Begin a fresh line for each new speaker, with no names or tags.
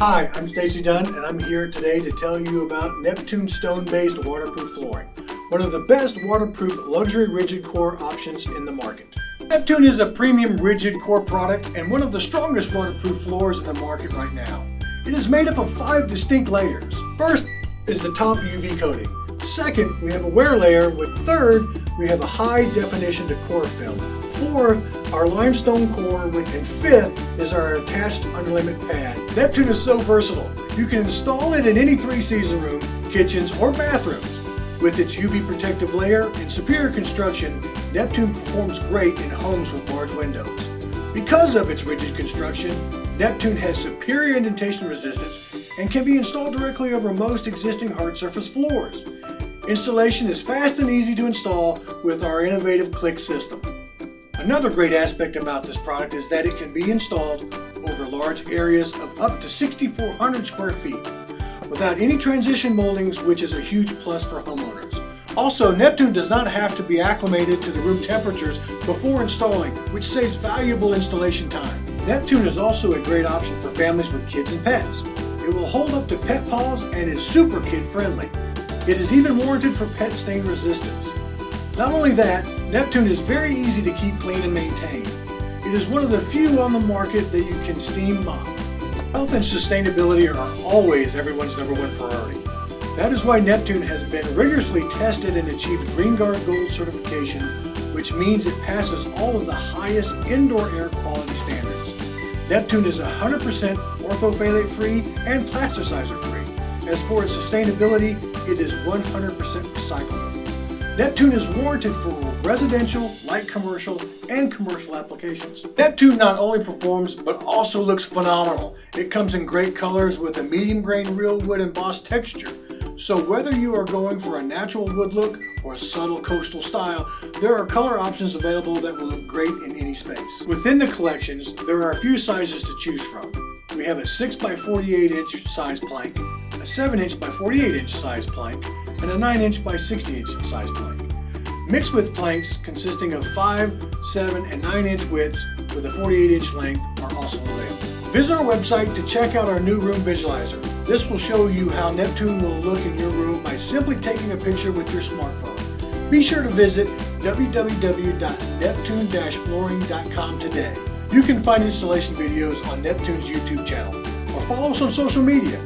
Hi, I'm Stacy Dunn, and I'm here today to tell you about Neptune Stone-Based Waterproof Flooring, one of the best waterproof luxury rigid core options in the market. Neptune is a premium rigid core product and one of the strongest waterproof floors in the market right now. It is made up of 5 distinct layers. First is the top UV coating. Second, we have a wear layer. With third, we have a high definition decor film. Fourth, our limestone core, and fifth is our attached underlayment pad. Neptune is so versatile. You can install it in any 3-season room, kitchens, or bathrooms. With its UV protective layer and superior construction, Neptune performs great in homes with large windows. Because of its rigid construction, Neptune has superior indentation resistance and can be installed directly over most existing hard surface floors. Installation is fast and easy to install with our innovative click system. Another great aspect about this product is that it can be installed over large areas of up to 6,400 square feet without any transition moldings, which is a huge plus for homeowners. Also, Neptune does not have to be acclimated to the room temperatures before installing, which saves valuable installation time. Neptune is also a great option for families with kids and pets. It will hold up to pet paws and is super kid friendly. It is even warranted for pet stain resistance. Not only that, Neptune is very easy to keep clean and maintain. It is one of the few on the market that you can steam mop. Health and sustainability are always everyone's #1 priority. That is why Neptune has been rigorously tested and achieved Green Guard Gold certification, which means it passes all of the highest indoor air quality standards. Neptune is 100% orthophthalate free and plasticizer free. As for its sustainability, it is 100% recyclable. Neptune is warranted for residential, light commercial, and commercial applications. Neptune not only performs, but also looks phenomenal. It comes in great colors with a medium grain real wood embossed texture. So whether you are going for a natural wood look or a subtle coastal style, there are color options available that will look great in any space. Within the collections, there are a few sizes to choose from. We have a 6 by 48 inch size plank, a 7 inch by 48 inch size plank, and a 9 inch by 60 inch size plank. Mixed with planks consisting of 5, 7, and 9 inch widths with a 48 inch length are also available. Visit our website to check out our new room visualizer. This will show you how Neptune will look in your room by simply taking a picture with your smartphone. Be sure to visit www.neptune-flooring.com today. You can find installation videos on Neptune's YouTube channel or follow us on social media.